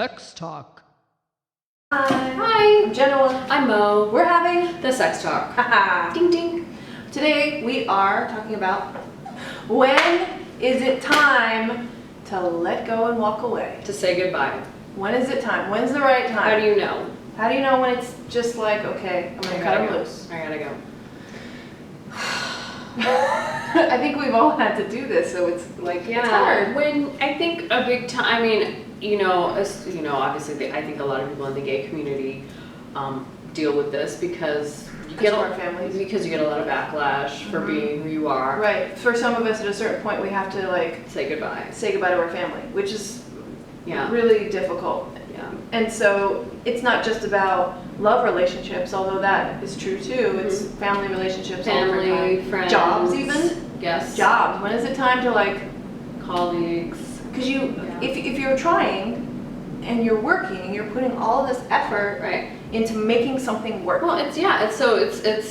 Sex Talk. Hi, I'm Jenoa. I'm Mou. We're having The Sex Talk. ding ding. Today we are talking about when is it time to let go and walk away? To say goodbye. When is it time? When's the right time? How do you know? How do you know when it's just like, okay, I'm gonna cut them loose? I gotta go. I think we've all had to do this, so it's like, it's hard. When I think a big time, I mean, obviously I think a lot of people in the gay community deal with this because you get our families. Because you get a lot of backlash for being who you are. Right. For some of us, at a certain point, we have to like say goodbye to our family, which is Yeah. really difficult. Yeah. And so it's not just about love relationships, although that is true too. It's family relationships, all different Family, kinds. friends. Jobs even. Yes. Jobs. When is it time to like, Colleagues. because if you're trying and you're working and you're putting all of this effort Right. into making something work. Well, it's You're it's not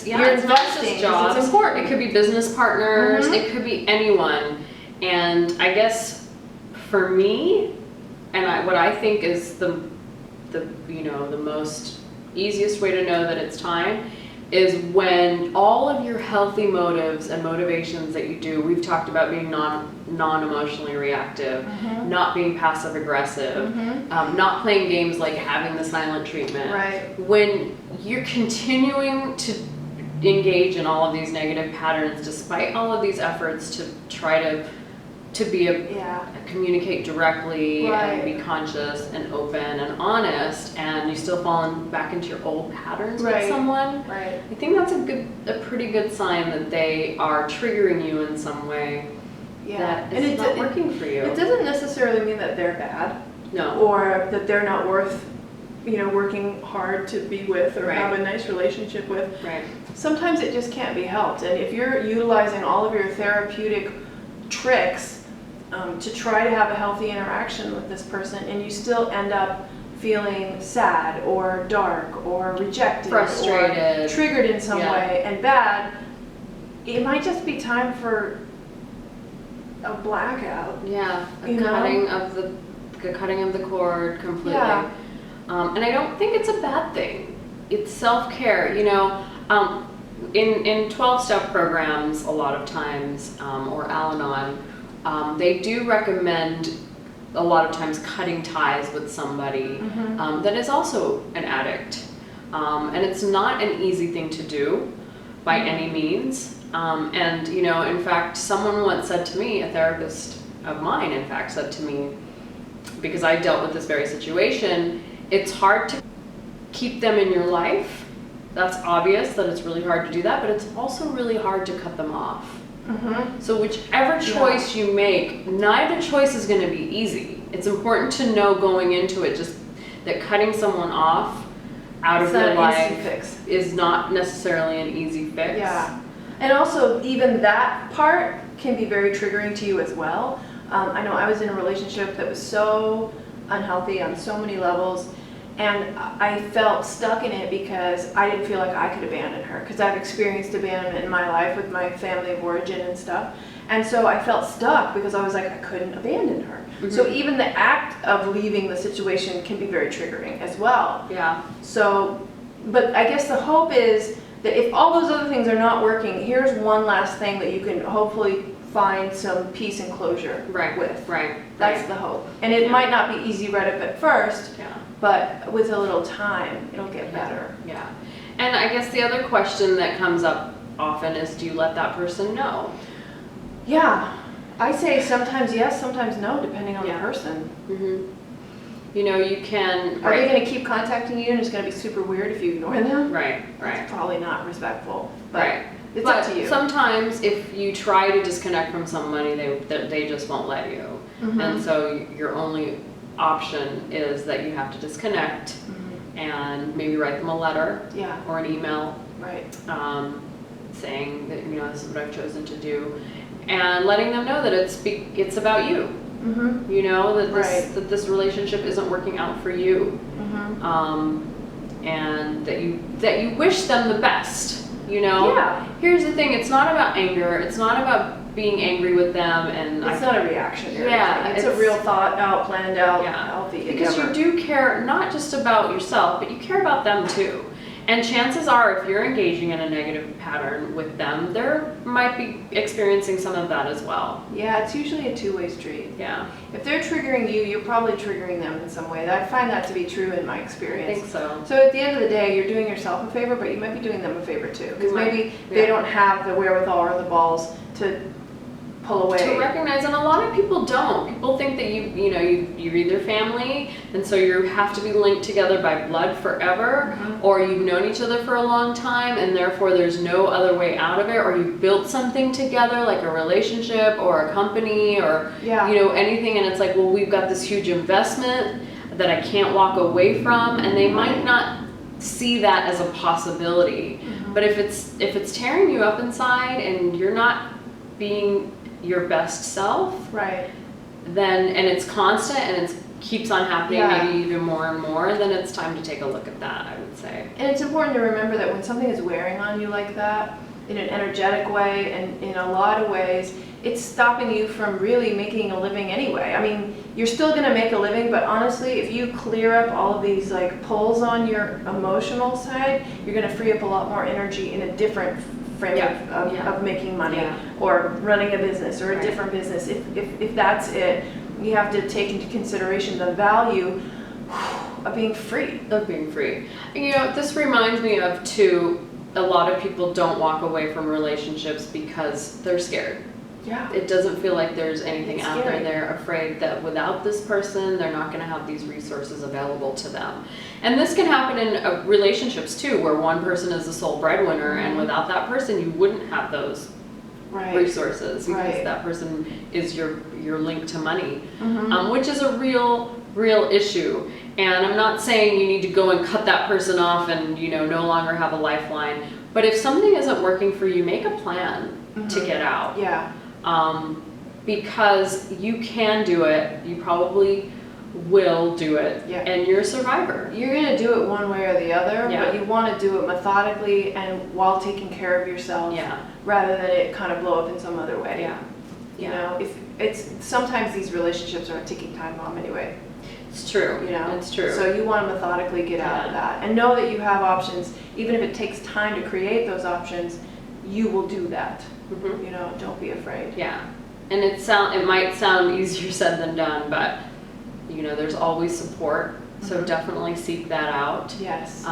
investing just 'cause jobs. it's important. It could be business partners. Mhm. It could be anyone. And I guess for me, and what I think is the most easiest way to know that it's time is when all of your healthy motives and motivations that you do. We've talked about being non-emotionally reactive, not being passive aggressive, not playing games like having the silent treatment. Right. When you're continuing to engage in all of these negative patterns despite all of these efforts to try to communicate directly and be conscious and open and honest, and you still fall back into your old patterns with someone. Right. I think that's a pretty good sign that they are triggering you in some way. Yeah. That it's not working for you. It doesn't necessarily mean that they're bad. No. Or that they're not worth, working hard to be with or have a nice relationship with. Right. Sometimes it just can't be helped. And if you're utilizing all of your therapeutic tricks to try to have a healthy interaction with this person, and you still end up feeling sad or dark or rejected Frustrated. or triggered in some way and bad, it might just be time for a blackout. Yeah, cutting of the cord completely. Yeah. And I don't think it's a bad thing. It's self-care, in 12-step programs a lot of times, or Al-Anon, they do recommend a lot of times cutting ties with somebody that is also an addict. And it's not an easy thing to do by any means. And, in fact, someone once said to me, a therapist of mine, in fact, said to me, because I dealt with this very situation, it's hard to keep them in your life. That's obvious that it's really hard to do that, but it's also really hard to cut them off. So whichever choice you make, neither choice is going to be easy. It's important to know going into it just that cutting someone off out of your life is not necessarily an easy fix. Yeah. And also, even that part can be very triggering to you as well. I know I was in a relationship that was so unhealthy on so many levels, and I felt stuck in it because I didn't feel like I could abandon her, because I've experienced abandonment in my life with my family of origin and stuff. And so I felt stuck because I was like, I couldn't abandon her. So even the act of leaving the situation can be very triggering as well. Yeah. So, but I guess the hope is that if all those other things are not working, here's one last thing that you can hopefully find some peace and closure with. Right. That's the hope. And it might not be easy right up at first, Yeah. but with a little time, it'll get better. Yeah. And I guess the other question that comes up often is, do you let that person know? Yeah. I say sometimes yes, sometimes no, depending on the person. You can... Are they going to keep contacting you and it's going to be super weird if you ignore them? Right. It's probably not respectful. But it's up to you. Sometimes if you try to disconnect from somebody, they just won't let you. And so your only option is that you have to disconnect and maybe write them a letter or an email saying that, this is what I've chosen to do, and letting them know that it's about you. That this relationship isn't working out for you, and that you wish them the best. Here's the thing: it's not about anger. It's not about being angry with them, and It's not a reactionary Yeah, thing. It's a it's- real thought out, planned out, Yeah. healthy because endeavor. you do care not just about yourself, but you care about them too. And chances are, if you're engaging in a negative pattern with them, they might be experiencing some of that as well. Yeah, it's usually a two-way street. Yeah, If they're triggering you, you're probably triggering them in some way. I find that to be true in my I experience. think so. So at the end of the day, you're doing yourself a favor, but you might be doing them a favor too. Because You might, maybe they yeah. don't have the wherewithal or the balls to pull away. To recognize, and a lot of people don't. People think that you're either family, and so you have to be linked together by blood forever, or you've known each other for a long time, and therefore there's no other way out of it, or you've built something together, like a relationship or a company or Yeah. anything, and it's like, well, we've got this huge investment that I can't walk away from, and they might not see that as a possibility. But if it's tearing you up inside and you're not being your best self, Right. then, and it's constant and it keeps on happening, Yeah. maybe even more and more, then it's time to take a look at that, I would say. And it's important to remember that when something is wearing on you like that, in an energetic way and in a lot of ways, it's stopping you from really making a living anyway. I mean, you're still gonna make a living, but honestly, if you clear up all of these like pulls on your emotional side, you're gonna free up a lot more energy in a different frame of making money or running a business or a different business. If that's it, you have to take into consideration the value of being free. Of being free. This reminds me of too, a lot of people don't walk away from relationships because they're scared. Yeah. It doesn't feel like there's anything It's out scary. there. They're afraid that without this person, they're not going to have these resources available to them. And this can happen in relationships too, where one person is the sole breadwinner, and without that person, you wouldn't have those resources because that person is your link to money, which is a real issue. And I'm not saying you need to go and cut that person off and no longer have a lifeline. But if something isn't working for you, make a plan to get out. Yeah. Because you can do it. You probably will do it. Yeah. And you're a survivor. You're going to do it one way or the other, Yeah. but you want to do it methodically and while taking care of yourself Yeah. rather than it kind of blow up in some other way. Yeah. You know, if it's sometimes these relationships are a ticking time bomb anyway. It's true. It's true. So you want to methodically get out of that and know that you have options. Even if it takes time to create those options, you will do that. Don't be afraid. Yeah. And it might sound easier said than done, but there's always support. So definitely seek that out. Yes.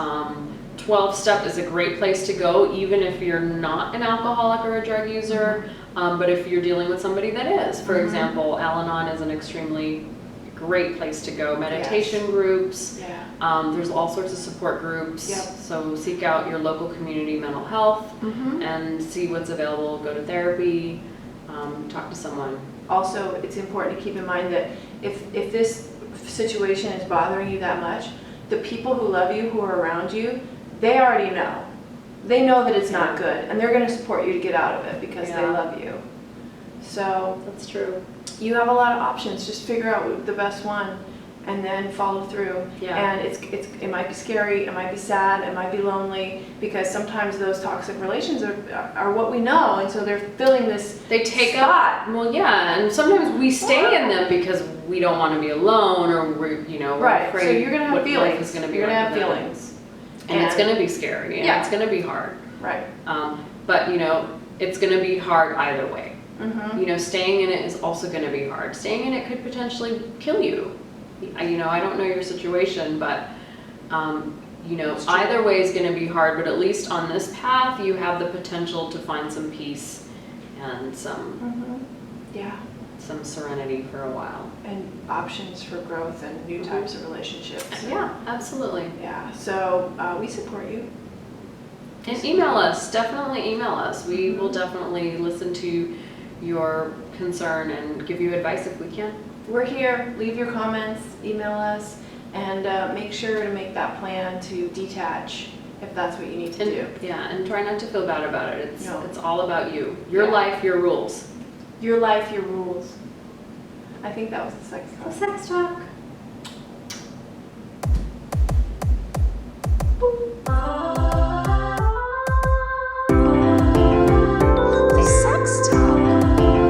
12-step is a great place to go, even if you're not an alcoholic or a drug user, but if you're dealing with somebody that is. For example, Al-Anon is an extremely great place to go. Meditation groups. Yeah. There's all sorts of support groups. Yep. So seek out your local community mental health and see what's available. Go to therapy, talk to someone. Also, it's important to keep in mind that if this situation is bothering you that much, the people who love you, who are around you, they already know. They know that it's not good, and they're going to support you to get out of it because they love you. So That's true. you have a lot of options. Just figure out the best one and then follow through. Yeah. And it might be scary, it might be sad, it might be lonely, because sometimes those toxic relations are what we know, and so they're filling this They take spot. up. Well, yeah, and sometimes we stay in them because we don't want to be alone, or we're Right. afraid So you're gonna have what feelings. life is going to be You're like gonna have without it. feelings. And it's going to be scary, and it's going to be hard. Right. But it's going to be hard either way. Mm-hmm. Staying in it is also going to be hard. Staying in it could potentially kill you. I don't know your situation, but either way is going to be hard. But at least on this path, you have the potential to find some peace and some serenity for a while. And options for growth and new types of relationships. Yeah, absolutely. Yeah. So we support you. And email us. Definitely email us. We will definitely listen to your concern and give you advice if we can. We're here. Leave your comments, email us, and make sure to make that plan to detach if that's what you need to do. Yeah, and try not to feel bad about it. No. It's all about you. Your Yeah. life, your rules. Your life, your rules. I think that was the sex talk. Sex talk. The sex talk.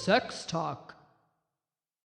Sex Talk.